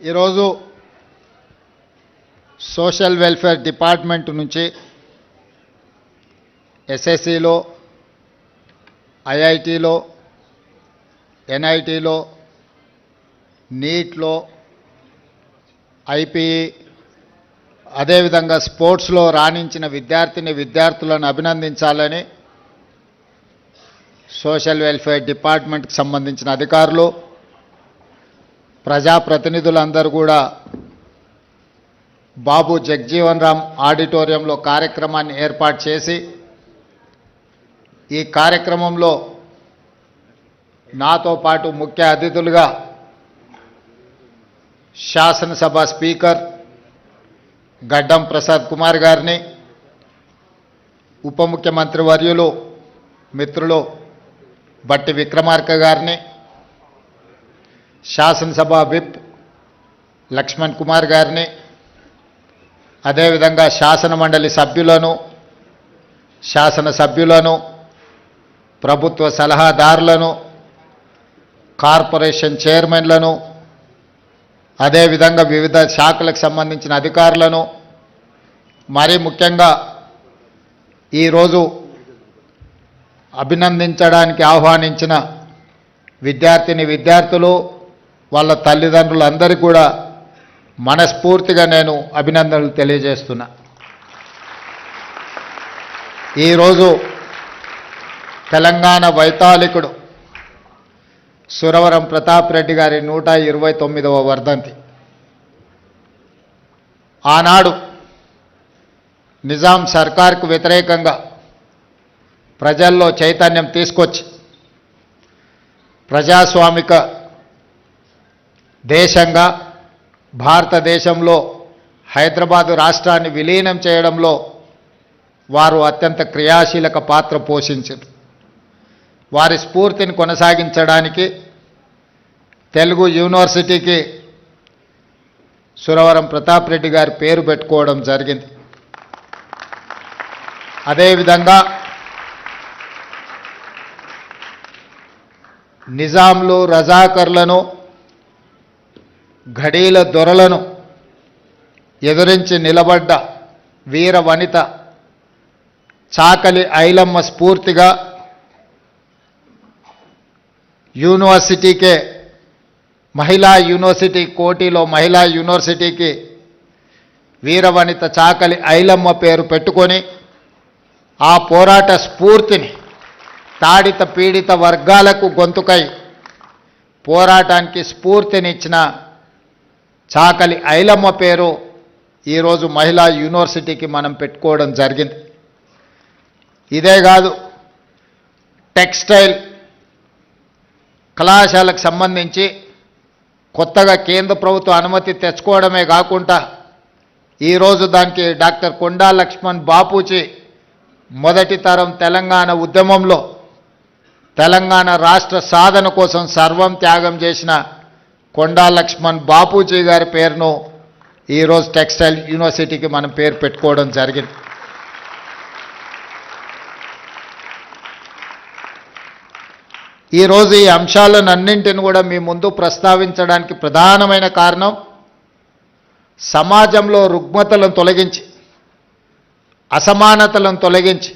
ఈరోజు social welfare department నుంచి ఎస్ఎస్సిలో, ఐఐటిలో, ఎన్ఐటిలో, నీట్లో, ఐపీఈ అదేవిధంగా స్పోర్ట్స్లో రాణించిన విద్యార్థులను అభినందించాలని సోషల్ వెల్ఫేర్ డిపార్ట్మెంట్కి సంబంధించిన అధికారులు, ప్రజాప్రతినిధులందరూ కూడా బాబు జగ్జీవన్ రామ్ ఆడిటోరియంలో కార్యక్రమాన్ని ఏర్పాటు చేసి ఈ కార్యక్రమంలో నాతో పాటు ముఖ్య అతిథులుగా శాసనసభ స్పీకర్ గడ్డం ప్రసాద్ కుమార్ గారిని, ఉప ముఖ్యమంత్రి వర్యులు మిత్రులు బట్టి విక్రమార్క గారిని, శాసనసభ విప్ లక్ష్మణ్ కుమార్ గారిని, అదేవిధంగా శాసన మండలి సభ్యులను, శాసనసభ్యులను, ప్రభుత్వ సలహాదారులను, కార్పొరేషన్ చైర్మన్లను, అదేవిధంగా వివిధ శాఖలకు సంబంధించిన అధికారులను, మరీ ముఖ్యంగా ఈరోజు అభినందించడానికి ఆహ్వానించిన విద్యార్థులు, వాళ్ళ తల్లిదండ్రులందరికీ కూడా మనస్ఫూర్తిగా నేను అభినందనలు తెలియజేస్తున్నా. ఈరోజు తెలంగాణ వైతాళికుడు సురవరం ప్రతాప్ రెడ్డి గారి 129వ వర్ధంతి. ఆనాడు నిజాం సర్కార్కు వ్యతిరేకంగా ప్రజల్లో చైతన్యం తీసుకొచ్చి ప్రజాస్వామిక దేశంగా భారతదేశంలో హైదరాబాదు రాష్ట్రాన్ని విలీనం చేయడంలో వారు అత్యంత క్రియాశీలక పాత్ర పోషించారు. వారి స్ఫూర్తిని కొనసాగించడానికి తెలుగు యూనివర్సిటీకి సురవరం ప్రతాప్ రెడ్డి గారి పేరు పెట్టుకోవడం జరిగింది. అదేవిధంగా నిజాంలు, రజాకర్లను, ఘడీల దొరలను ఎదురించి నిలబడ్డ వీర వనిత చాకలి ఐలమ్మ స్ఫూర్తిగా యూనివర్సిటీకే మహిళా యూనివర్సిటీ కోటిలో మహిళా యూనివర్సిటీకి వీరవనిత చాకలి ఐలమ్మ పేరు పెట్టుకొని ఆ పోరాట స్ఫూర్తిని తాడిత పీడిత వర్గాలకు గొంతుకై పోరాటానికి స్ఫూర్తినిచ్చిన చాకలి ఐలమ్మ పేరు ఈరోజు మహిళా యూనివర్సిటీకి మనం పెట్టుకోవడం జరిగింది. ఇదే కాదు, టెక్స్టైల్ కళాశాలకు సంబంధించి కొత్తగా కేంద్ర ప్రభుత్వ అనుమతి తెచ్చుకోవడమే కాకుండా ఈరోజు దానికి డాక్టర్ కొండా లక్ష్మణ్ బాపూజీ మొదటి తరం తెలంగాణ ఉద్యమంలో తెలంగాణ రాష్ట్ర సాధన కోసం సర్వం త్యాగం చేసిన కొండా లక్ష్మణ్ బాపూజీ గారి పేరును ఈరోజు టెక్స్టైల్ యూనివర్సిటీకి మనం పేరు పెట్టుకోవడం జరిగింది. ఈరోజు ఈ అంశాలన్నింటిని కూడా మీ ముందు ప్రస్తావించడానికి ప్రధానమైన కారణం సమాజంలో రుగ్మతలను తొలగించి, అసమానతలను తొలగించి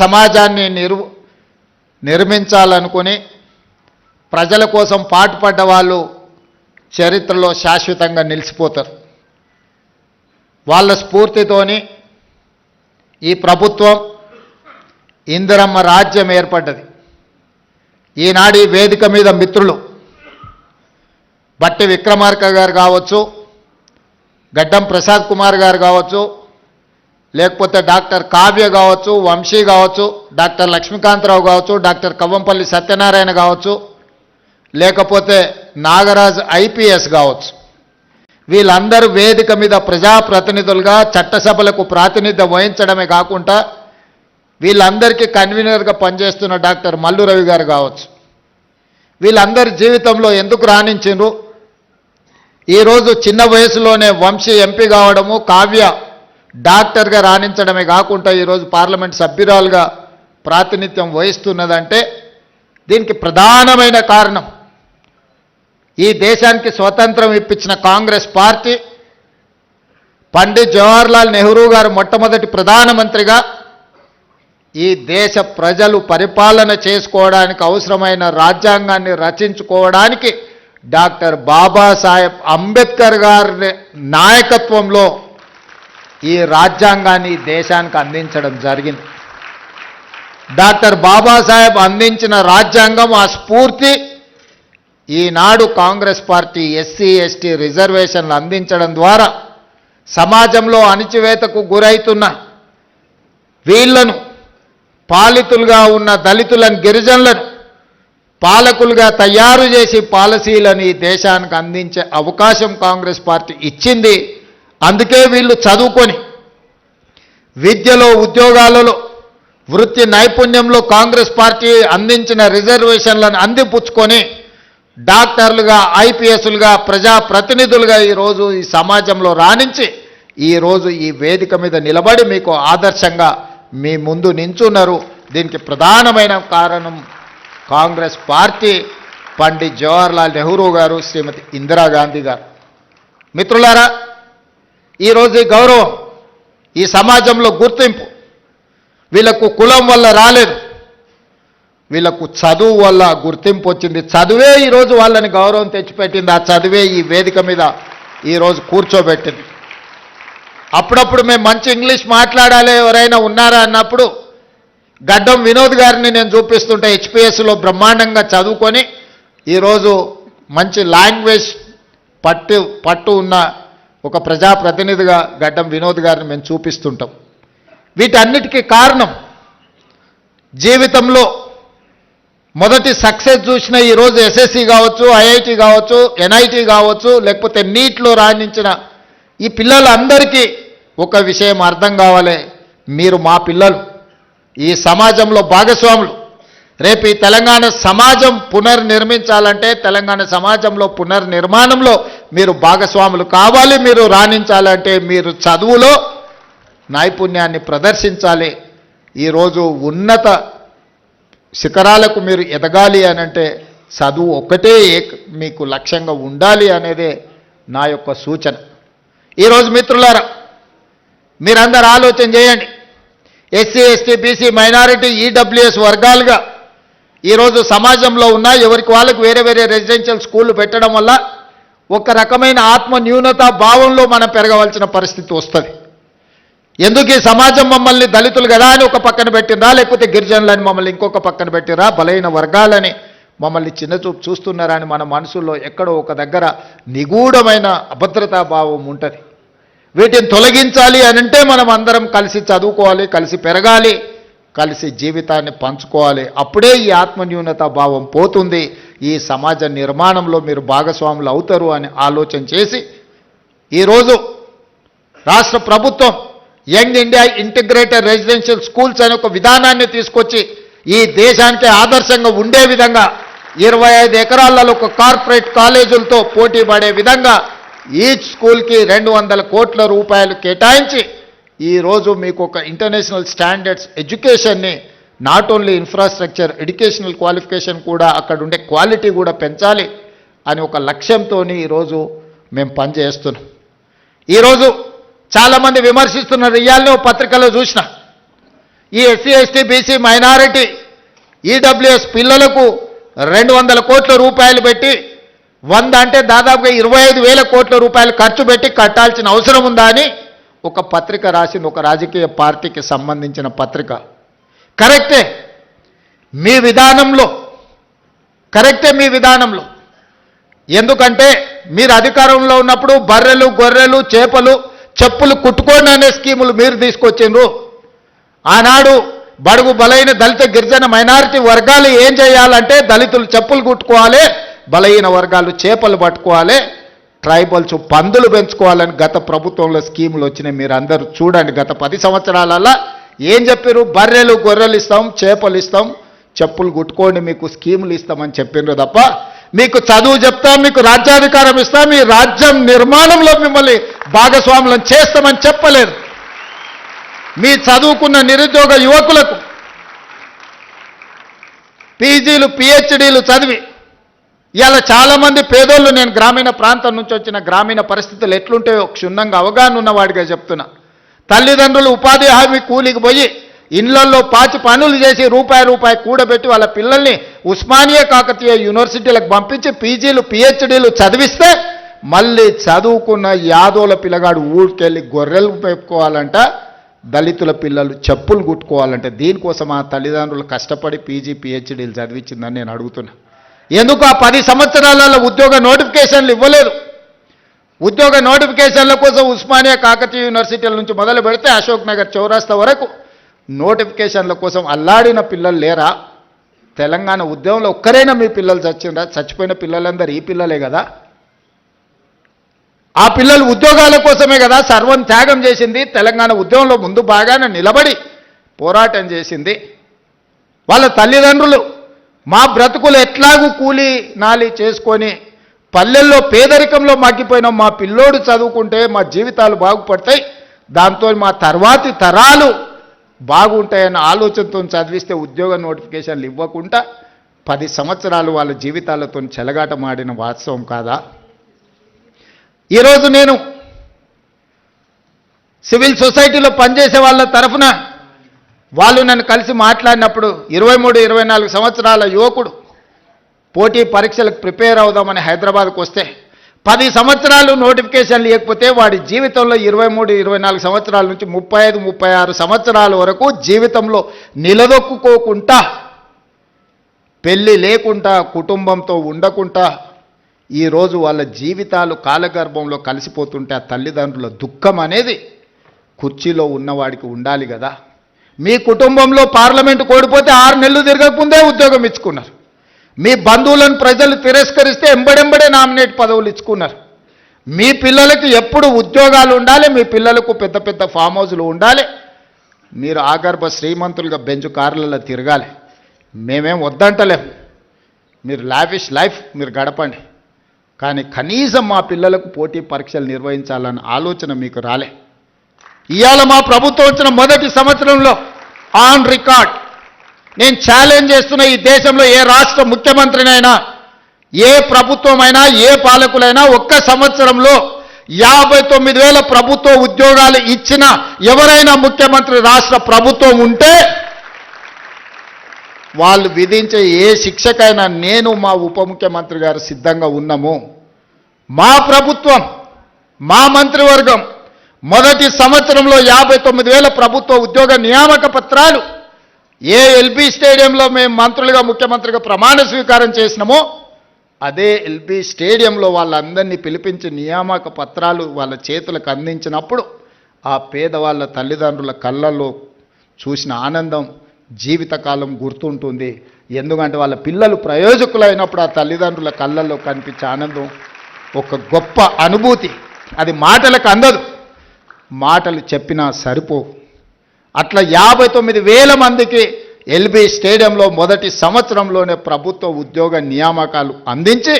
సమాజాన్ని నిర్మించాలనుకుని ప్రజల కోసం పాటుపడ్డ వాళ్ళు చరిత్రలో శాశ్వతంగా నిలిచిపోతారు. వాళ్ళ స్ఫూర్తితోని ఈ ప్రభుత్వం ఇందిరమ్మ రాజ్యం ఏర్పడ్డది. ఈనాడు ఈ వేదిక మీద మిత్రులు బట్టి విక్రమార్క గారు కావచ్చు, గడ్డం ప్రసాద్ కుమార్ గారు కావచ్చు, లేకపోతే డాక్టర్ కావ్య కావచ్చు, వంశీ కావచ్చు, డాక్టర్ లక్ష్మీకాంతరావు కావచ్చు, డాక్టర్ కవ్వంపల్లి సత్యనారాయణ కావచ్చు, లేకపోతే నాగరాజ్ ఐపీఎస్ కావచ్చు, వీళ్ళందరూ వేదిక మీద ప్రజాప్రతినిధులుగా చట్టసభలకు ప్రాతినిధ్యం వహించడమే కాకుండా వీళ్ళందరికీ కన్వీనర్గా పనిచేస్తున్న డాక్టర్ మల్లు రవి గారు కావచ్చు, వీళ్ళందరి జీవితంలో ఎందుకు రాణించిండ్రు? ఈరోజు చిన్న వయసులోనే వంశీ ఎంపీ కావడము, కావ్య డాక్టర్గా రాణించడమే కాకుండా ఈరోజు పార్లమెంట్ సభ్యురాలుగా ప్రాతినిధ్యం వహిస్తున్నదంటే దీనికి ప్రధానమైన కారణం ఈ దేశానికి స్వతంత్రం ఇప్పించిన కాంగ్రెస్ పార్టీ పండిత్ జవహర్లాల్ నెహ్రూ గారు మొట్టమొదటి ప్రధానమంత్రిగా ఈ దేశ ప్రజలు పరిపాలన చేసుకోవడానికి అవసరమైన రాజ్యాంగాన్ని రచించుకోవడానికి డాక్టర్ బాబాసాహెబ్ అంబేద్కర్ గారి నాయకత్వంలో ఈ రాజ్యాంగాన్ని దేశానికి అందించడం జరిగింది. డాక్టర్ బాబాసాహెబ్ అందించిన రాజ్యాంగం ఆ స్ఫూర్తి ఈనాడు కాంగ్రెస్ పార్టీ ఎస్సీ ఎస్టీ రిజర్వేషన్లు అందించడం ద్వారా సమాజంలో అణిచివేతకు గురైతున్న వీళ్లను పాలితులుగా ఉన్న దళితులను గిరిజనులను పాలకులుగా తయారు చేసి పాలసీలను ఈ దేశానికి అందించే అవకాశం కాంగ్రెస్ పార్టీ ఇచ్చింది. అందుకే వీళ్ళు చదువుకొని విద్యలో ఉద్యోగాలలో వృత్తి నైపుణ్యంలో కాంగ్రెస్ పార్టీ అందించిన రిజర్వేషన్లను అందిపుచ్చుకొని డాక్టర్లుగా ఐపీఎస్లుగా ప్రజాప్రతినిధులుగా ఈరోజు ఈ సమాజంలో రాణించి ఈరోజు ఈ వేదిక మీద నిలబడి మీకు ఆదర్శంగా మీ ముందు నించున్నారు. దీనికి ప్రధానమైన కారణం కాంగ్రెస్ పార్టీ, పండిత్ జవహర్లాల్ నెహ్రూ గారు, శ్రీమతి ఇందిరాగాంధీ గారు. మిత్రులారా, ఈరోజు ఈ గౌరవం, ఈ సమాజంలో గుర్తింపు వీళ్ళకు కులం వల్ల రాలేదు, వీళ్ళకు చదువు వల్ల గుర్తింపు వచ్చింది. చదువే ఈరోజు వాళ్ళని గౌరవం తెచ్చిపెట్టింది. ఆ చదువే ఈ వేదిక మీద ఈరోజు కూర్చోబెట్టింది. అప్పుడప్పుడు మేము మంచి ఇంగ్లీష్ మాట్లాడాలి ఎవరైనా ఉన్నారా అన్నప్పుడు గడ్డం వినోద్ గారిని నేను చూపిస్తుంటే హెచ్పిఎస్లో బ్రహ్మాండంగా చదువుకొని ఈరోజు మంచి లాంగ్వేజ్ పట్టు ఉన్న ఒక ప్రజాప్రతినిధిగా గడ్డం వినోద్ గారిని మేము చూపిస్తుంటాం. వీటన్నిటికీ కారణం జీవితంలో మొదటి సక్సెస్ చూసిన ఈరోజు ఎస్ఎస్సి కావచ్చు, ఐఐటి కావచ్చు, ఎన్ఐటి కావచ్చు, లేకపోతే నీట్లో రాణించిన ఈ పిల్లలందరికీ ఒక విషయం అర్థం కావాలి, మీరు మా పిల్లలు, ఈ సమాజంలో భాగస్వాములు. రేపు ఈ తెలంగాణ సమాజం పునర్నిర్మించాలంటే తెలంగాణ సమాజంలో పునర్నిర్మాణంలో మీరు భాగస్వాములు కావాలి. మీరు రాణించాలంటే మీరు చదువులో నైపుణ్యాన్ని ప్రదర్శించాలి. ఈరోజు ఉన్నత శిఖరాలకు మీరు ఎదగాలి అనంటే చదువు ఒక్కటే మీకు లక్ష్యంగా ఉండాలి అనేదే నా యొక్క సూచన. ఈరోజు మిత్రులారా, మీరందరూ ఆలోచన చేయండి. SC ST BC minority EWS వర్గాలుగా ఈరోజు సమాజంలో ఉన్న ఎవరికి వాళ్ళకు వేరే వేరే రెసిడెన్షియల్ స్కూళ్ళు పెట్టడం వల్ల ఒక రకమైన ఆత్మ న్యూనతా భావంలో మనం పెరగవలసిన పరిస్థితి వస్తుంది. ఎందుకు ఈ సమాజం మమ్మల్ని దళితులు కదా అని ఒక పక్కన పెట్టినరా, లేకపోతే గిరిజనులని మమ్మల్ని ఇంకొక పక్కన పెట్టిరా, బలైన వర్గాలని మమ్మల్ని చిన్నచూపు చూస్తున్నారా అని మన మనసులో ఎక్కడో ఒక దగ్గర నిగూఢమైన అభద్రతా భావం ఉంటుంది. వీటిని తొలగించాలి అనంటే మనం అందరం కలిసి చదువుకోవాలి, కలిసి పెరగాలి, కలిసి జీవితాన్ని పంచుకోవాలి. అప్పుడే ఈ ఆత్మన్యూనతా భావం పోతుంది. ఈ సమాజ నిర్మాణంలో మీరు భాగస్వాములు అవుతారు అని ఆలోచన చేసి ఈరోజు రాష్ట్ర ప్రభుత్వం young India integrated residential schools అనే ఒక విధానాన్ని తీసుకొచ్చి ఈ దేశానికి ఆదర్శంగా ఉండే విధంగా 25 ఎకరాలలో ఒక కార్పొరేట్ కాలేజీలతో పోటీ పడే విధంగా ఈచ్ స్కూల్కి 200 కోట్ల రూపాయలు కేటాయించి ఈరోజు మీకు ఒక ఇంటర్నేషనల్ స్టాండర్డ్స్ ఎడ్యుకేషన్ని, not only infrastructure, educational qualification కూడా అక్కడ ఉండే క్వాలిటీ కూడా పెంచాలి అని ఒక లక్ష్యంతో ఈరోజు మేము పనిచేస్తున్నాం. ఈరోజు చాలామంది విమర్శిస్తున్నారు. ఇవాళ పత్రికలో చూసిన ఈ SC ST BC minority EWS పిల్లలకు 200 కోట్ల రూపాయలు పెట్టి 100 అంటే దాదాపుగా 25,000 కోట్ల రూపాయలు ఖర్చు పెట్టి కట్టాల్సిన అవసరం ఉందా అని ఒక పత్రిక రాసింది, ఒక రాజకీయ పార్టీకి సంబంధించిన పత్రిక. కరెక్టే మీ విధానంలో, ఎందుకంటే మీరు అధికారంలో ఉన్నప్పుడు బర్రెలు గొర్రెలు చేపలు చెప్పులు కుట్టుకోండి అనే స్కీములు మీరు తీసుకొచ్చిండ్రు. ఆనాడు బడుగు బలైన దళిత గిరిజన మైనారిటీ వర్గాలు ఏం చేయాలంటే దళితులు చెప్పులు కుట్టుకోవాలి, బలహీన వర్గాలు చేపలు పట్టుకోవాలి, ట్రైబల్స్ పందులు పెంచుకోవాలని గత ప్రభుత్వంలో స్కీములు వచ్చినాయి. మీరు అందరూ చూడండి, గత 10 సంవత్సరాలలో ఏం చెప్పారు? బర్రెలు గొర్రెలు ఇస్తాం, చేపలు ఇస్తాం, చెప్పులు కుట్టుకోండి, మీకు స్కీములు ఇస్తామని చెప్పిండ్రు తప్ప మీకు చదువు చెప్తాం, మీకు రాజ్యాధికారం ఇస్తాం, మీ రాజ్యం నిర్మాణంలో మిమ్మల్ని భాగస్వాములను చేస్తామని చెప్పలేదు. మీ చదువుకున్న నిరుద్యోగ యువకులకు పీజీలు పిహెచ్డీలు చదివి ఇవాళ చాలామంది పేదోళ్ళు, నేను గ్రామీణ ప్రాంతం నుంచి వచ్చిన, గ్రామీణ పరిస్థితులు ఎట్లుంటాయో క్షుణ్ణంగా అవగాహన ఉన్నవాడిగా చెప్తున్నా. తల్లిదండ్రులు ఉపాధి హామీ కూలికి పోయి ఇళ్లల్లో పాచి పనులు చేసి రూపాయి కూడబెట్టి వాళ్ళ పిల్లల్ని ఉస్మానియా కాకతీయ యూనివర్సిటీలకు పంపించి పీజీలు పిహెచ్డీలు చదివిస్తే మళ్ళీ చదువుకున్న యాదోల పిల్లగాడు ఊరికెళ్ళి గొర్రెలు పెట్టుకోవాలంట, దళితుల పిల్లలు చెప్పులు కుట్టుకోవాలంటే దీనికోసం ఆ తల్లిదండ్రులు కష్టపడి పీజీ పిహెచ్డీలు చదివించిందని నేను అడుగుతున్నా. ఎందుకు ఆ 10 సంవత్సరాలలో ఉద్యోగ నోటిఫికేషన్లు ఇవ్వలేదు? ఉద్యోగ నోటిఫికేషన్ల కోసం ఉస్మానియా కాకతీయ యూనివర్సిటీల నుంచి మొదలు పెడితే అశోక్ నగర్ చౌరాస్తా వరకు నోటిఫికేషన్ల కోసం అల్లాడిన పిల్లలు లేరా? తెలంగాణ ఉద్యమంలో ఒక్కరైనా మీ పిల్లలు చచ్చిండ్రా? చచ్చిపోయిన పిల్లలందరూ ఈ పిల్లలే కదా. ఆ పిల్లలు ఉద్యోగాల కోసమే కదా సర్వం త్యాగం చేసింది. తెలంగాణ ఉద్యమంలో ముందు బాగానే నిలబడి పోరాటం చేసింది. వాళ్ళ తల్లిదండ్రులు మా బ్రతుకులు ఎట్లాగూ కూలి నాలి చేసుకొని పల్లెల్లో పేదరికంలో మగ్గిపోయిన మా పిల్లోడు చదువుకుంటే మా జీవితాలు బాగుపడతాయి, దాంతో మా తర్వాతి తరాలు బాగుంటాయన్న ఆలోచనతో చదివిస్తే ఉద్యోగ నోటిఫికేషన్లు ఇవ్వకుండా 10 సంవత్సరాలు వాళ్ళ జీవితాలతో చెలగాటమాడిన వాస్తవం కాదా? ఈరోజు నేను సివిల్ సొసైటీలో పనిచేసే వాళ్ళ తరఫున వాళ్ళు నన్ను కలిసి మాట్లాడినప్పుడు 23-24 సంవత్సరాల యువకుడు పోటీ పరీక్షలకు ప్రిపేర్ అవుదామని హైదరాబాద్కు వస్తే 10 సంవత్సరాలు నోటిఫికేషన్లు ఇవ్వకపోతే వాడి జీవితంలో 23-24 సంవత్సరాల నుంచి 35-36 సంవత్సరాల వరకు జీవితంలో నిలదొక్కుకోకుండా, పెళ్ళి లేకుండా, కుటుంబంతో ఉండకుండా ఈరోజు వాళ్ళ జీవితాలు కాలగర్భంలో కలిసిపోతుంటే ఆ తల్లిదండ్రుల దుఃఖం అనేది కుర్చీలో ఉన్నవాడికి ఉండాలి కదా. మీ కుటుంబంలో పార్లమెంటు కోడిపోతే 6 నెలలు తిరగకముందే ఉద్యోగం ఇచ్చుకున్నారు. మీ బంధువులను ప్రజలు తిరస్కరిస్తే ఎంబడెంబడే నామినేట్ పదవులు ఇచ్చుకున్నారు. మీ పిల్లలకి ఎప్పుడు ఉద్యోగాలు ఉండాలి, మీ పిల్లలకు పెద్ద పెద్ద ఫామ్ హౌస్లు ఉండాలి, మీరు ఆగర్భ శ్రీమంతులుగా బెంచ్ కార్లలో తిరగాలి. మేమేం వద్దంటలేం, మీరు లావిష్ లైఫ్ మీరు గడపండి, కానీ కనీసం మా పిల్లలకు పోటీ పరీక్షలు నిర్వహించాలన్న ఆలోచన మీకు రాలే. ఇవాళ మా ప్రభుత్వం వచ్చిన మొదటి సంవత్సరంలో ఆన్ రికార్డ్ నేను ఛాలెంజ్ చేస్తున్న, ఈ దేశంలో ఏ రాష్ట్ర ముఖ్యమంత్రినైనా, ఏ ప్రభుత్వమైనా, ఏ పాలకులైనా ఒక్క సంవత్సరంలో 59,000 ప్రభుత్వ ఉద్యోగాలు ఇచ్చిన ఎవరైనా ముఖ్యమంత్రి రాష్ట్ర ప్రభుత్వం ఉంటే వాళ్ళు విధించే ఏ శిక్షకైనా నేను మా ఉప ముఖ్యమంత్రి గారు సిద్ధంగా ఉన్నాము. మా ప్రభుత్వం, మా మంత్రివర్గం మొదటి సంవత్సరంలో 59,000 ప్రభుత్వ ఉద్యోగ నియామక పత్రాలు ఏ ఎల్బీ స్టేడియంలో మేము మంత్రులుగా ముఖ్యమంత్రిగా ప్రమాణ స్వీకారం చేసినామో అదే ఎల్బీ స్టేడియంలో వాళ్ళందరినీ పిలిపించి నియామక పత్రాలు వాళ్ళ చేతులకు అందించినప్పుడు ఆ పేదవాళ్ళ తల్లిదండ్రుల కళ్ళల్లో చూసిన ఆనందం జీవితకాలం గుర్తుంటుంది. ఎందుకంటే వాళ్ళ పిల్లలు ప్రయోజకులైనప్పుడు ఆ తల్లిదండ్రుల కళ్ళల్లో కనిపించే ఆనందం ఒక గొప్ప అనుభూతి. అది మాటలకు అందదు, మాటలు చెప్పినా సరిపోవు. అట్లా 59,000 మందికి ఎల్బీ స్టేడియంలో మొదటి సంవత్సరంలోనే ప్రభుత్వ ఉద్యోగ నియామకాలు అందించి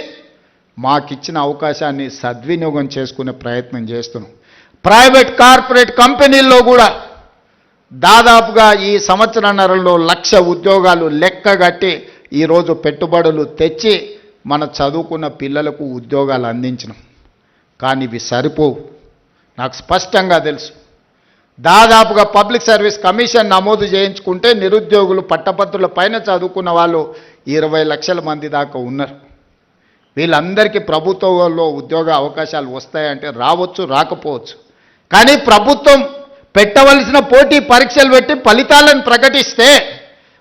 మాకిచ్చిన అవకాశాన్ని సద్వినియోగం చేసుకునే ప్రయత్నం చేస్తున్నాం. ప్రైవేట్ కార్పొరేట్ కంపెనీల్లో కూడా దాదాపుగా ఈ సంవత్సరన్నరలో 1,00,000 ఉద్యోగాలు లెక్కగట్టి ఈరోజు పెట్టుబడులు తెచ్చి మన చదువుకున్న పిల్లలకు ఉద్యోగాలు అందించినాం. కానీ ఇవి సరిపోవు, నాకు స్పష్టంగా తెలుసు. దాదాపుగా పబ్లిక్ సర్వీస్ కమిషన్ నమోదు చేయించుకుంటే నిరుద్యోగులు పట్టభద్రుల పైన చదువుకున్న వాళ్ళు 20 లక్షల మంది దాకా ఉన్నారు. వీళ్ళందరికీ ప్రభుత్వంలో ఉద్యోగ అవకాశాలు వస్తాయంటే రావచ్చు, రాకపోవచ్చు. కానీ ప్రభుత్వం పెట్టవలసిన పోటీ పరీక్షలు పెట్టి ఫలితాలను ప్రకటిస్తే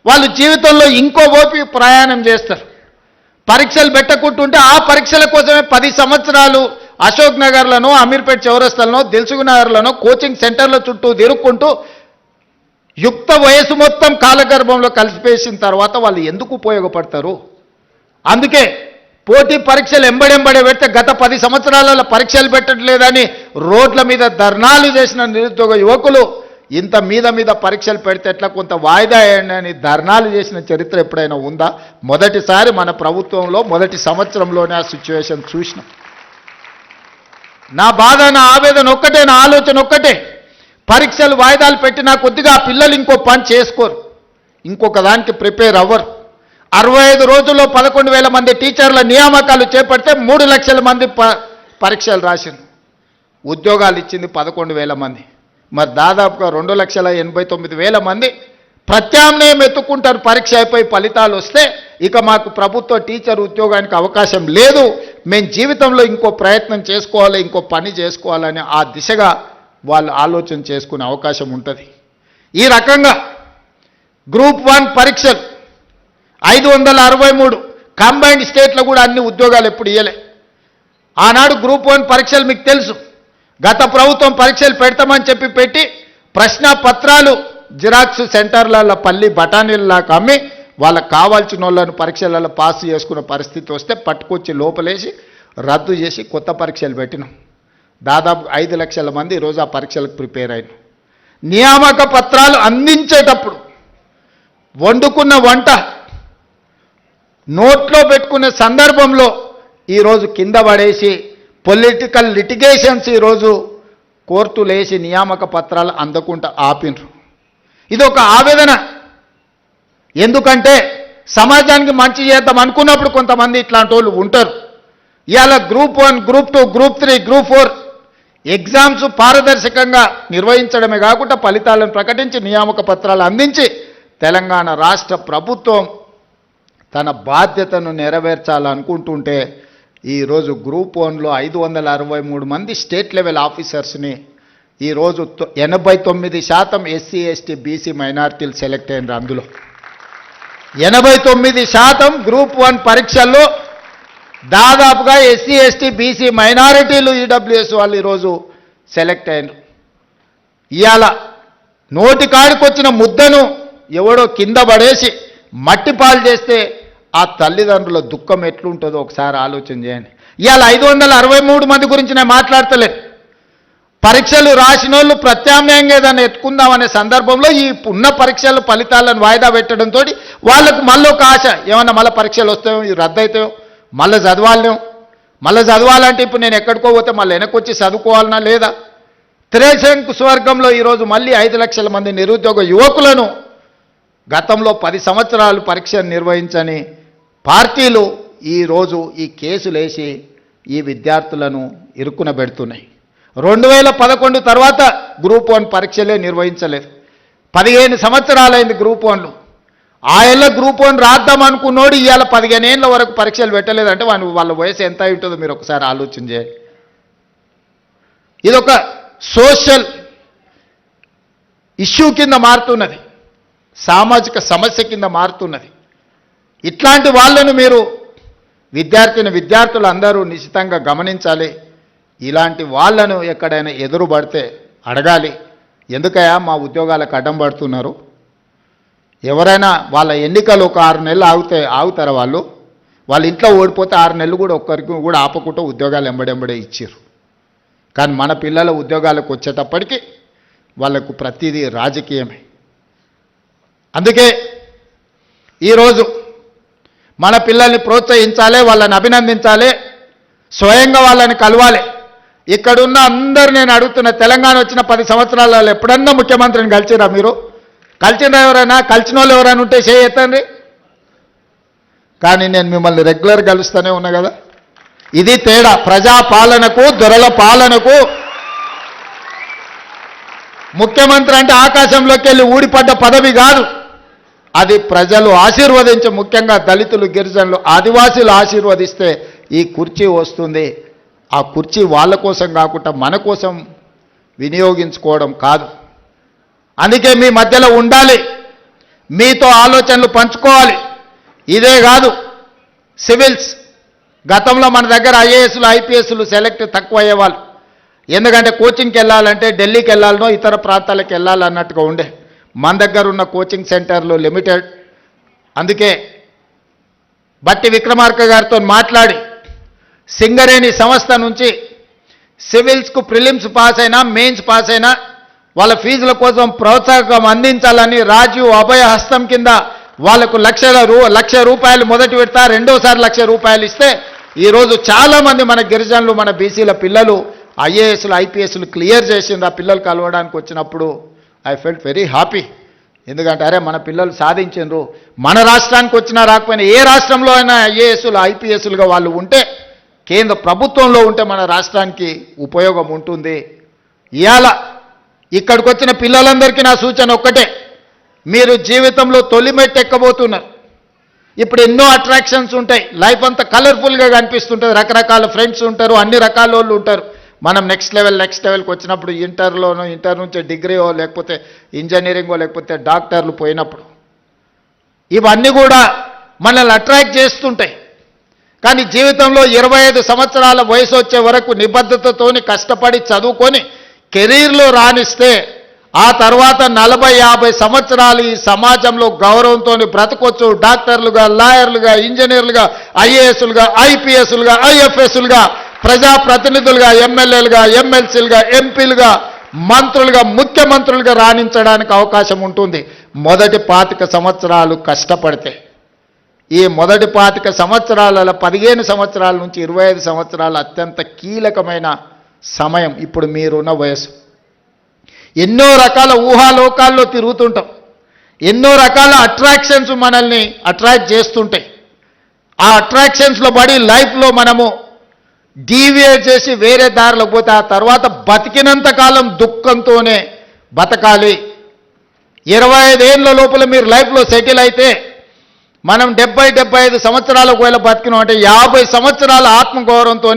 వాళ్ళు జీవితంలో ఇంకో ఓపి ప్రయాణం చేస్తారు. పరీక్షలు పెట్టకుంటుంటే ఆ పరీక్షల కోసమే 10 సంవత్సరాలు అశోక్ నగర్లను, అమీర్పేట్ చౌరస్తాలను, దిల్సుఖ్ నగర్లను కోచింగ్ సెంటర్ల చుట్టూ తిరుక్కుంటూ యుక్త వయసు మొత్తం కాలగర్భంలో కలిసిపేసిన తర్వాత వాళ్ళు ఎందుకు ఉపయోగపడతారు? అందుకే పోటీ పరీక్షలు ఎంబడెంబడే పెడితే గత 10 సంవత్సరాలలో పరీక్షలు పెట్టట్లేదని రోడ్ల మీద ధర్నాలు చేసిన నిరుద్యోగ యువకులు ఇంత మీద పరీక్షలు పెడితే ఎట్లా కొంత వాయిదా వేయండి అని ధర్నాలు చేసిన చరిత్ర ఎప్పుడైనా ఉందా? మొదటిసారి మన ప్రభుత్వంలో మొదటి సంవత్సరంలోనే ఆ సిచ్యువేషన్ చూసినాం. నా బాధ, నా ఆవేదన ఒక్కటే, నా ఆలోచన ఒక్కటే, పరీక్షలు వాయిదాలు పెట్టినా కొద్దిగా ఆ పిల్లలు ఇంకో పని చేసుకోరు, ఇంకొక దానికి ప్రిపేర్ అవ్వరు. 65 రోజుల్లో 11,000 మంది టీచర్ల నియామకాలు చేపడితే 3 లక్షల మంది పరీక్షలు రాసింది. ఉద్యోగాలు ఇచ్చింది 11,000 మంది. మరి దాదాపుగా 2,89,000 మంది ప్రత్యామ్నాయం ఎత్తుకుంటారు. పరీక్ష అయిపోయి ఫలితాలు వస్తే ఇక మాకు ప్రభుత్వ టీచర్ ఉద్యోగానికి అవకాశం లేదు, మేము జీవితంలో ఇంకో ప్రయత్నం చేసుకోవాలి, ఇంకో పని చేసుకోవాలని ఆ దిశగా వాళ్ళు ఆలోచన చేసుకునే అవకాశం ఉంటుంది. ఈ రకంగా గ్రూప్ 1 పరీక్షలు 563 కంబైన్డ్ స్టేట్లో కూడా అన్ని ఉద్యోగాలు ఎప్పుడు ఇవ్వలే. ఆనాడు గ్రూప్ 1 పరీక్షలు మీకు తెలుసు, గత ప్రభుత్వం పరీక్షలు పెడతామని చెప్పి పెట్టి ప్రశ్న పత్రాలు జిరాక్స్ సెంటర్లలో పల్లి బఠానీలలాగా అమ్మి వాళ్ళకు కావాల్సిన వాళ్ళను పరీక్షలలో పాస్ చేసుకున్న పరిస్థితి వస్తే పట్టుకొచ్చి లోపలేసి రద్దు చేసి కొత్త పరీక్షలు పెట్టినాం. దాదాపు 5 లక్షల మంది ఈరోజు ఆ పరీక్షలకు ప్రిపేర్ అయినారు. నియామక పత్రాలు అందించేటప్పుడు వండుకున్న వంట నోట్లో పెట్టుకునే సందర్భంలో ఈరోజు కింద పడేసి పొలిటికల్ లిటిగేషన్స్ ఈరోజు కోర్టులు వేసి నియామక పత్రాలు అందకుండా ఆపినరు. ఇది ఒక ఆవేదన. ఎందుకంటే సమాజానికి మంచి చేద్దాం అనుకున్నప్పుడు కొంతమంది ఇట్లాంటి వాళ్ళు ఉంటారు. ఇవాళ group 1, group 2, group 3, group 4 exams పారదర్శకంగా నిర్వహించడమే కాకుండా ఫలితాలను ప్రకటించి నియామక పత్రాలు అందించి తెలంగాణ రాష్ట్ర ప్రభుత్వం తన బాధ్యతను నెరవేర్చాలనుకుంటుంటే ఈరోజు గ్రూప్ 1లో 563 మంది స్టేట్ లెవెల్ ఆఫీసర్స్ని ఈరోజు 89% ఎస్సీ ఎస్టీ బీసీ మైనారిటీలు సెలెక్ట్ అయినారు. అందులో 89% గ్రూప్ 1 పరీక్షల్లో దాదాపుగా ఎస్సీ ఎస్టీ బీసీ మైనారిటీలు ఈడబ్ల్యూఎస్ వాళ్ళు ఈరోజు సెలెక్ట్ అయినారు. ఇవాళ నోటి కాడికొచ్చిన ముద్దను ఎవడో కింద పడేసి మట్టి పాలు చేస్తే ఆ తల్లిదండ్రుల దుఃఖం ఎట్లుంటుందో ఒకసారి ఆలోచన చేయండి. ఇవాళ 563 మంది గురించి నేను మాట్లాడతలేదు. పరీక్షలు రాసిన వాళ్ళు ప్రత్యామ్నాయంగా ఏదైనా ఎత్తుకుందామనే సందర్భంలో ఈ ఉన్న పరీక్షల ఫలితాలను వాయిదా పెట్టడంతో వాళ్ళకు మళ్ళీ ఒక ఆశ, ఏమన్నా మళ్ళీ పరీక్షలు వస్తాయో, ఇవి రద్దు అవుతాయో, మళ్ళీ చదవాలనేమో. మళ్ళీ చదవాలంటే ఇప్పుడు నేను ఎక్కడికో పోతే మళ్ళీ వెనకొచ్చి చదువుకోవాలన్నా లేదా? త్రిశంకు స్వర్గంలో ఈరోజు మళ్ళీ 5 లక్షల మంది నిరుద్యోగ యువకులను గతంలో 10 సంవత్సరాలు పరీక్ష నిర్వహించని పార్టీలు ఈరోజు ఈ కేసులు వేసి ఈ విద్యార్థులను ఇరుక్కున పెడుతున్నాయి. 2011 తర్వాత గ్రూప్ 1 పరీక్షలే నిర్వహించలేదు. 15 సంవత్సరాలైంది గ్రూప్ 1లో. ఆయల్ల గ్రూప్ 1 రాద్దాం అనుకున్నోడు ఇవాళ 15 ఏళ్ళ వరకు పరీక్షలు పెట్టలేదంటే వాళ్ళ వయసు ఎంత ఉంటుందో మీరు ఒకసారి ఆలోచన చేయండి. ఇదొక సోషల్ ఇష్యూ కింద మారుతున్నది, సామాజిక సమస్య కింద మారుతున్నది. ఇట్లాంటి వాళ్ళను మీరు విద్యార్థులు అందరూ నిశ్చితంగా గమనించాలి. ఇలాంటి వాళ్ళను ఎక్కడైనా ఎదురుపడితే అడగాలి, ఎందుకయ్యా మా ఉద్యోగాలకు అడ్డం పడుతున్నారు? ఎవరైనా వాళ్ళ ఎన్నికలు ఒక 6 నెలలు ఆగుతారా? వాళ్ళ ఇంట్లో ఓడిపోతే 6 నెలలు కూడా ఒక్కరికి కూడా ఆపకుండా ఉద్యోగాలు ఎంబడెంబడే ఇచ్చారు. కానీ మన పిల్లల ఉద్యోగాలకు వచ్చేటప్పటికి వాళ్ళకు ప్రతిదీ రాజకీయమే. అందుకే ఈరోజు మన పిల్లల్ని ప్రోత్సహించాలి, వాళ్ళని అభినందించాలి, స్వయంగా వాళ్ళని కలవాలి. ఇక్కడున్న అందరు నేను అడుగుతున్న, తెలంగాణ వచ్చిన 10 సంవత్సరాలలో ఎప్పుడన్నా ముఖ్యమంత్రిని కలిసిరా? మీరు కలిసిన ఎవరైనా? కలిసిన వాళ్ళు ఎవరైనా ఉంటే చేయొద్దండి. కానీ నేను మిమ్మల్ని రెగ్యులర్ కలుస్తూనే ఉన్నా కదా. ఇది తేడా. ప్రజాపాలనకు దొరల పాలనకు. ముఖ్యమంత్రి అంటే ఆకాశంలోకి వెళ్ళి ఊడిపడ్డ పదవి కాదు, అది ప్రజలు ఆశీర్వదించే, ముఖ్యంగా దళితులు, గిరిజనులు, ఆదివాసీలు ఆశీర్వదిస్తే ఈ కుర్చీ వస్తుంది. ఆ కుర్చీ వాళ్ళ కోసం కాకుండా మన కోసం వినియోగించుకోవడం కాదు. అందుకే మీ మధ్యలో ఉండాలి, మీతో ఆలోచనలు పంచుకోవాలి. ఇదే కాదు, సివిల్స్ గతంలో మన దగ్గర ఐఏఎస్లు ఐపీఎస్లు సెలెక్ట్ తక్కువ అయ్యేవాళ్ళు. ఎందుకంటే కోచింగ్కి వెళ్ళాలంటే ఢిల్లీకి వెళ్ళాలనో ఇతర ప్రాంతాలకు వెళ్ళాలన్నట్టుగా ఉండే. మన దగ్గర ఉన్న కోచింగ్ సెంటర్లు లిమిటెడ్. అందుకే బట్టి విక్రమార్క గారితో మాట్లాడి సింగరేణి సంస్థ నుంచి సివిల్స్కు ప్రిలిమ్స్ పాస్ అయినా మెయిన్స్ పాస్ అయినా వాళ్ళ ఫీజుల కోసం ప్రోత్సాహం అందించాలని రాజీవ్ అభయ హస్తం కింద వాళ్ళకు లక్ష రూపాయలు మొదటి విడత, రెండోసారి ₹1,00,000 ఇస్తే ఈరోజు చాలామంది మన గిరిజనులు, మన బీసీల పిల్లలు ఐఏఎస్లు ఐపీఎస్లు క్లియర్ చేసింది. ఆ పిల్లలు కలవడానికి వచ్చినప్పుడు ఐ ఫెల్ట్ వెరీ హ్యాపీ. ఎందుకంటే అరే మన పిల్లలు సాధించారు, మన రాష్ట్రానికి వచ్చినా రాకపోయినా ఏ రాష్ట్రంలో అయినా ఐఏఎస్లు ఐపీఎస్లుగా వాళ్ళు ఉంటే, కేంద్ర ప్రభుత్వంలో ఉంటే మన రాష్ట్రానికి ఉపయోగం ఉంటుంది. ఇవాళ ఇక్కడికి వచ్చిన పిల్లలందరికీ నా సూచన ఒక్కటే, మీరు జీవితంలో తొలి మెట్టు ఎక్కబోతున్నారు. ఇప్పుడు ఎన్నో అట్రాక్షన్స్ ఉంటాయి, లైఫ్ అంతా కలర్ఫుల్గా కనిపిస్తుంటుంది, రకరకాల ఫ్రెండ్స్ ఉంటారు, అన్ని రకాల వాళ్ళు ఉంటారు. మనం నెక్స్ట్ లెవెల్కి వచ్చినప్పుడు ఇంటర్ నుంచి డిగ్రీయో లేకపోతే ఇంజనీరింగో లేకపోతే డాక్టర్లు పోయినప్పుడు ఇవన్నీ కూడా మనల్ని అట్రాక్ట్ చేస్తుంటాయి. కానీ జీవితంలో 25 సంవత్సరాల వయసు వచ్చే వరకు నిబద్ధతతోని కష్టపడి చదువుకొని కెరీర్లో రాణిస్తే ఆ తర్వాత 40-50 సంవత్సరాలు ఈ సమాజంలో గౌరవంతో బ్రతకొచ్చు. డాక్టర్లుగా, లాయర్లుగా, ఇంజనీర్లుగా, ఐఏఎస్లుగా, ఐపీఎస్లుగా, ఐఎఫ్ఎస్లుగా, ప్రజాప్రతినిధులుగా, ఎమ్మెల్యేలుగా, ఎమ్మెల్సీలుగా, ఎంపీలుగా, మంత్రులుగా, ముఖ్యమంత్రులుగా రాణించడానికి అవకాశం ఉంటుంది మొదటి 25 సంవత్సరాలు కష్టపడితే. ఈ మొదటి 25 సంవత్సరాలలో 15 సంవత్సరాల నుంచి 25 సంవత్సరాలు అత్యంత కీలకమైన సమయం. ఇప్పుడు మీరున్న వయసు. ఎన్నో రకాల ఊహాలోకాల్లో తిరుగుతుంటాం, ఎన్నో రకాల అట్రాక్షన్స్ మనల్ని అట్రాక్ట్ చేస్తుంటాయి. ఆ అట్రాక్షన్స్లో పడి లైఫ్లో మనము డీవియేట్ చేసి వేరే దారిలో పోతే ఆ తర్వాత బతికినంత కాలం దుఃఖంతోనే బతకాలి. 25 ఏళ్ళ లోపల మీరు లైఫ్లో సెటిల్ అయితే మనం 70-75 సంవత్సరాలు ఒకవేళ బతికినాం అంటే 50 సంవత్సరాల ఆత్మగౌరవంతో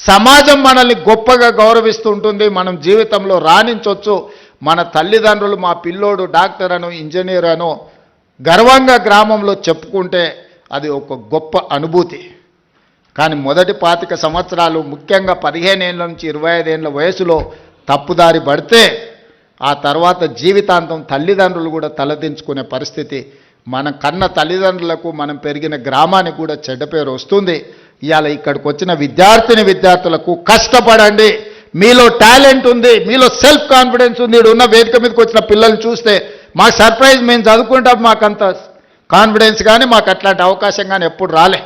సమాజం మనల్ని గొప్పగా గౌరవిస్తూ ఉంటుంది. మనం జీవితంలో రాణించవచ్చు. మన తల్లిదండ్రులు మా పిల్లోడు డాక్టర్ అనో ఇంజనీర్ అనో గర్వంగా గ్రామంలో చెప్పుకుంటే అది ఒక గొప్ప అనుభూతి. కానీ మొదటి 25 సంవత్సరాలు ముఖ్యంగా 15 ఏళ్ళ నుంచి 25 ఏళ్ళ వయసులో తప్పుదారి పడితే ఆ తర్వాత జీవితాంతం తల్లిదండ్రులు కూడా తలదించుకునే పరిస్థితి. మన కన్న తల్లిదండ్రులకు, మనం పెరిగిన గ్రామానికి కూడా చెడ్డ పేరు వస్తుంది. ఇవాళ ఇక్కడికి వచ్చిన విద్యార్థులకు కష్టపడండి, మీలో టాలెంట్ ఉంది, మీలో సెల్ఫ్ కాన్ఫిడెన్స్ ఉంది. ఉన్న వేదిక మీదకి వచ్చిన పిల్లల్ని చూస్తే మాకు సర్ప్రైజ్, మేము చదువుకుంటాం మాకంత కాన్ఫిడెన్స్ కానీ మాకు అట్లాంటి అవకాశం కానీ ఎప్పుడు రాలే.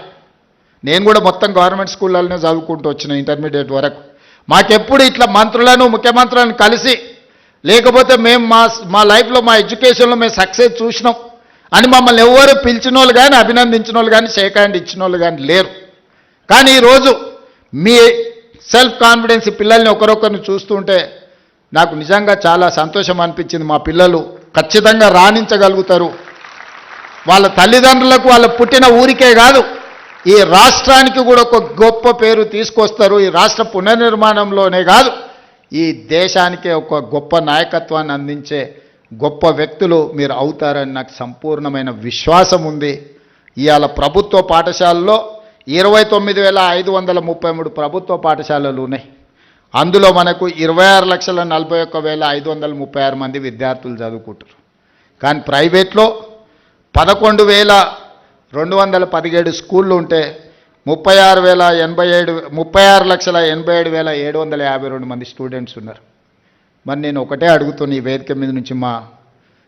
నేను కూడా మొత్తం గవర్నమెంట్ స్కూళ్ళలోనే చదువుకుంటూ వచ్చిన ఇంటర్మీడియట్ వరకు. మాకెప్పుడు ఇట్లా మంత్రులను, ముఖ్యమంత్రులను కలిసి లేకపోతే మేము మా లైఫ్లో మా ఎడ్యుకేషన్లో మేము సక్సెస్ చూసినాం అని మమ్మల్ని ఎవరు పిలిచిన వాళ్ళు కానీ, అభినందించిన వాళ్ళు కానీ, షేక్ హ్యాండ్ ఇచ్చిన వాళ్ళు కానీ లేరు. కానీ ఈరోజు మీ సెల్ఫ్ కాన్ఫిడెన్స్ పిల్లల్ని ఒకరొకరిని చూస్తుంటే నాకు నిజంగా చాలా సంతోషం అనిపించింది. మా పిల్లలు ఖచ్చితంగా రాణించగలుగుతారు. వాళ్ళ తల్లిదండ్రులకు, వాళ్ళ పుట్టిన ఊరికే కాదు, ఈ రాష్ట్రానికి కూడా ఒక గొప్ప పేరు తీసుకొస్తారు. ఈ రాష్ట్ర పునర్నిర్మాణంలోనే కాదు, ఈ దేశానికే ఒక గొప్ప నాయకత్వాన్ని అందించే గొప్ప వ్యక్తులు మీరు అవుతారని నాకు సంపూర్ణమైన విశ్వాసం ఉంది. ఇవాళ ప్రభుత్వ పాఠశాలలో 29,533 ప్రభుత్వ పాఠశాలలు ఉన్నాయి. అందులో మనకు 26,41,536 మంది విద్యార్థులు చదువుకుంటారు. కానీ ప్రైవేట్లో 11,217 స్కూళ్ళు ఉంటే 36,87,752 మంది స్టూడెంట్స్ ఉన్నారు. మరి నేను ఒకటే అడుగుతున్నా ఈ వేదిక మీద నుంచి మా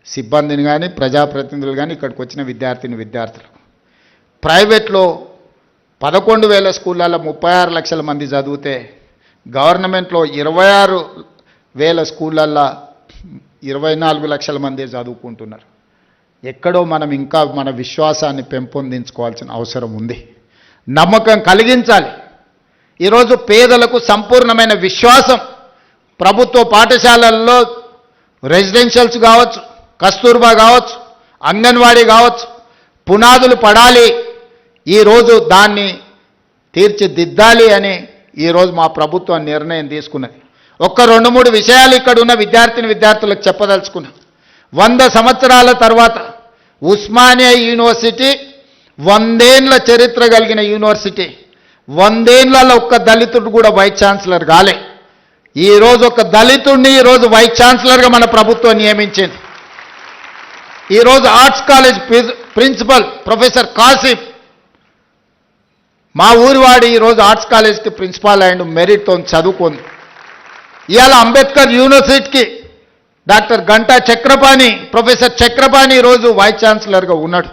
సిబ్బందిని కానీ, ప్రజాప్రతినిధులు కానీ, ఇక్కడికి వచ్చిన విద్యార్థులు, ప్రైవేట్లో 11,000 స్కూళ్ళల్లో 36 లక్షల మంది చదివితే గవర్నమెంట్లో 26,000 స్కూళ్ళల్లో 24 లక్షల మంది చదువుకుంటున్నారు. ఎక్కడో మనం ఇంకా మన విశ్వాసాన్ని పెంపొందించుకోవాల్సిన అవసరం ఉంది. నమ్మకం కలిగించాలి. ఈరోజు పేదలకు సంపూర్ణమైన విశ్వాసం ప్రభుత్వ పాఠశాలల్లో రెసిడెన్షియల్స్ కావచ్చు, కస్తూర్బా కావచ్చు, అంగన్వాడీ కావచ్చు, పునాదులు పడాలి. ఈరోజు దాన్ని తీర్చిదిద్దాలి అని ఈరోజు మా ప్రభుత్వం నిర్ణయం తీసుకున్నది. ఒక్క 2-3 విషయాలు ఇక్కడ ఉన్న విద్యార్థులకు చెప్పదలుచుకున్నా. 100 సంవత్సరాల తర్వాత ఉస్మానియా యూనివర్సిటీ 100 ఏళ్ల చరిత్ర కలిగిన యూనివర్సిటీ. 100 ఏళ్లలో ఒక్క దళితుడు కూడా వైస్ ఛాన్సలర్ కాలే. ఈరోజు ఒక దళితుడిని ఈరోజు వైస్ ఛాన్సలర్గా మన ప్రభుత్వం నియమించింది. ఈరోజు arts college principal professor Kasim మా ఊరివాడి ఈరోజు ఆర్ట్స్ కాలేజ్కి ప్రిన్సిపాల్ అండ్ మెరిట్తో చదువుకుంది. ఇవాళ అంబేద్కర్ యూనివర్సిటీకి డాక్టర్ గంటా చక్రపాణి, ప్రొఫెసర్ చక్రపాణి ఈరోజు వైస్ ఛాన్సలర్గా ఉన్నాడు.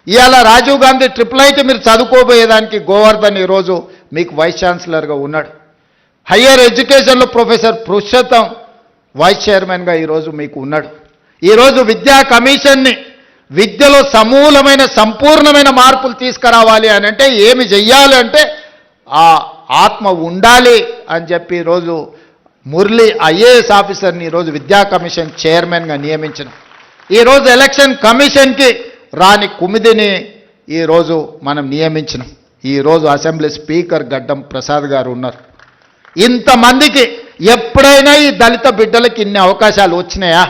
ఇవాళ రాజీవ్ గాంధీ IIIT మీరు చదువుకోబోయేదానికి గోవర్ధన్ ఈరోజు మీకు వైస్ ఛాన్సలర్గా ఉన్నాడు. హయ్యర్ ఎడ్యుకేషన్లో ప్రొఫెసర్ పురుషోత్తం వైస్ చైర్మన్గా ఈరోజు మీకు ఉన్నాడు. ఈరోజు విద్యా కమిషన్ని విద్యలో సమూలమైన సంపూర్ణమైన మార్పులు తీసుకురావాలి అని అంటే ఏమి చెయ్యాలి అంటే ఆ ఆత్మ ఉండాలి అని చెప్పి ఈరోజు మురళి ఐఏఎస్ ఆఫీసర్ని ఈరోజు విద్యా కమిషన్ చైర్మన్గా నియమించిన. ఈరోజు ఎలక్షన్ కమిషన్కి రాని కుమిదిని ఈరోజు మనం నియమించినాం. ఈరోజు అసెంబ్లీ స్పీకర్ గడ్డం ప్రసాద్ గారు ఉన్నారు. ఇంతమందికి ఎప్పుడైనా ఈ దళిత బిడ్డలకి ఇన్ని అవకాశాలు వచ్చినాయా?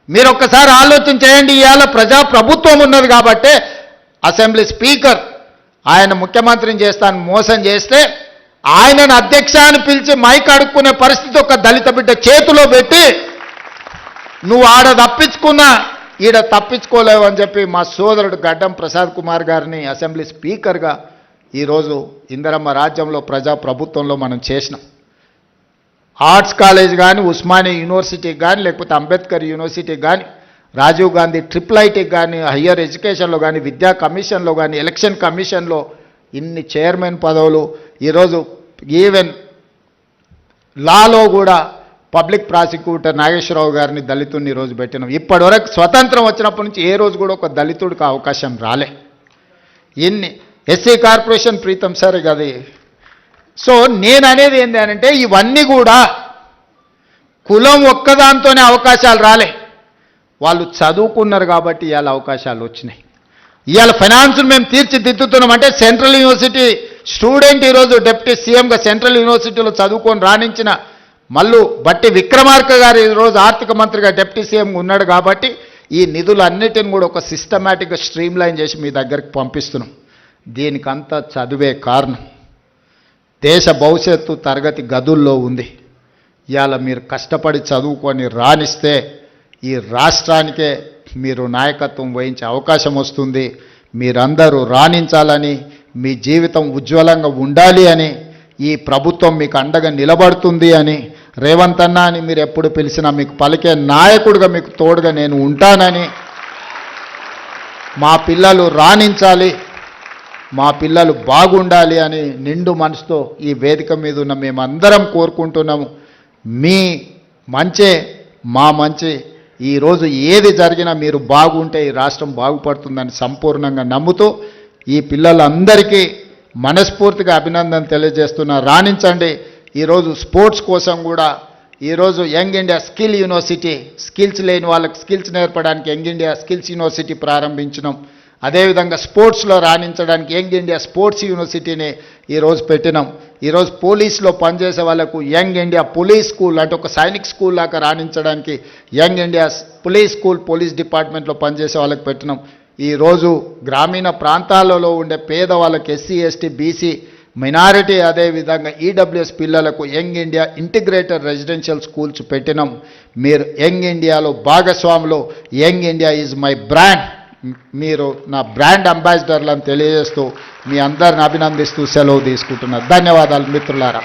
మీరు ఒక్కసారి ఆలోచన చేయండి. ఇవాళ ప్రజాప్రభుత్వం ఉన్నది కాబట్టి అసెంబ్లీ స్పీకర్ ఆయన ముఖ్యమంత్రిని చేస్తాను మోసం చేస్తే ఆయనను అధ్యక్ష అని పిలిచి మైక్ అడుక్కునే పరిస్థితి ఒక దళిత బిడ్డ చేతిలో పెట్టి నువ్వు ఆడ తప్పించుకున్నా ఈడ తప్పించుకోలేవు అని చెప్పి మా సోదరుడు గడ్డం ప్రసాద్ కుమార్ గారిని అసెంబ్లీ స్పీకర్గా ఈరోజు ఇందిరమ్మ రాజ్యంలో ప్రజాప్రభుత్వంలో మనం చేసినాం. ఆర్ట్స్ కాలేజ్ కానీ, ఉస్మానియా యూనివర్సిటీకి కానీ, లేకపోతే అంబేద్కర్ యూనివర్సిటీకి కానీ, రాజీవ్ గాంధీ ట్రిపుల్ ఐటీకి కానీ, హయ్యర్ ఎడ్యుకేషన్లో కానీ, విద్యా కమిషన్లో కానీ, ఎలక్షన్ కమిషన్లో ఇన్ని చైర్మన్ పదవులు. ఈరోజు ఈవెన్ లాలో కూడా పబ్లిక్ ప్రాసిక్యూటర్ నాగేశ్వరరావు గారిని దళితుడిని ఈరోజు పెట్టినాం. ఇప్పటివరకు స్వతంత్రం వచ్చినప్పటి నుంచి ఏ రోజు కూడా ఒక దళితుడికి అవకాశం రాలే. ఇన్ని ఎస్సీ కార్పొరేషన్ ప్రీతం సార్ అది. సో నేను అనేది ఏంటి అంటే ఇవన్నీ కూడా కులం ఒక్కదాంతోనే అవకాశాలు రాలే, వాళ్ళు చదువుకున్నారు కాబట్టి ఇవాళ అవకాశాలు వచ్చినాయి. ఇవాళ ఫైనాన్స్ మేము తీర్చిదిద్దుతున్నాం అంటే సెంట్రల్ యూనివర్సిటీ స్టూడెంట్ ఈరోజు డిప్యూటీ సీఎంగా సెంట్రల్ యూనివర్సిటీలో చదువుకొని రాణించిన మల్లు బట్టి విక్రమార్క గారు ఈరోజు ఆర్థిక మంత్రిగా డిప్యూటీ సీఎం ఉన్నాడు కాబట్టి ఈ నిధులన్నిటిని కూడా ఒక సిస్టమేటిక్గా స్ట్రీమ్ లైన్ చేసి మీ దగ్గరికి పంపిస్తున్నాం. దీనికంతా చదువే కారణం. దేశ భవిష్యత్తు తరగతి గదుల్లో ఉంది. ఇవాళ మీరు కష్టపడి చదువుకొని రాణిస్తే ఈ రాష్ట్రానికే మీరు నాయకత్వం వహించే అవకాశం వస్తుంది. మీరందరూ రాణించాలని, మీ జీవితం ఉజ్వలంగా ఉండాలి అని, ఈ ప్రభుత్వం మీకు అండగా నిలబడుతుంది అని, రేవంత్ అన్న అని మీరు ఎప్పుడు పిలిచినా మీకు పలికే నాయకుడిగా మీకు తోడుగా నేను ఉంటానని, మా పిల్లలు రాణించాలి, మా పిల్లలు బాగుండాలి అని నిండు మనసుతో ఈ వేదిక మీద ఉన్న మేమందరం కోరుకుంటున్నాము. మీ మంచే మా మంచి. ఈరోజు ఏది జరిగినా మీరు బాగుంటే ఈ రాష్ట్రం బాగుపడుతుందని సంపూర్ణంగా నమ్ముతూ ఈ పిల్లలందరికీ మనస్ఫూర్తిగా అభినందన తెలియజేస్తున్నా. రాణించండి. ఈరోజు స్పోర్ట్స్ కోసం కూడా ఈరోజు young India skill university, skills లేని వాళ్ళకి స్కిల్స్ నేర్పడానికి యంగ్ ఇండియా స్కిల్స్ యూనివర్సిటీ ప్రారంభించినాం. అదేవిధంగా స్పోర్ట్స్లో రాణించడానికి యంగ్ ఇండియా స్పోర్ట్స్ యూనివర్సిటీని ఈరోజు పెట్టినాం. ఈరోజు పోలీస్లో పనిచేసే వాళ్ళకు యంగ్ ఇండియా పోలీస్ స్కూల్ అంటే ఒక సైనిక్ స్కూల్ లాగా రాణించడానికి young India police school police డిపార్ట్మెంట్లో పనిచేసే వాళ్ళకి పెట్టినాం. ఈరోజు గ్రామీణ ప్రాంతాలలో ఉండే పేదవాళ్ళకి ఎస్సీ ఎస్టీ బీసీ మైనారిటీ అదేవిధంగా ఈడబ్ల్యూఎస్ పిల్లలకు young India integrated residential schools పెట్టినాం. మీరు యంగ్ ఇండియాలో భాగస్వాములు. Young India is my brand. మీరు నా బ్రాండ్ అంబాసిడర్లను తెలియజేస్తూ మీ అందరిని అభినందిస్తూ సెలవు తీసుకుంటున్నారు. ధన్యవాదాలు మిత్రులారా.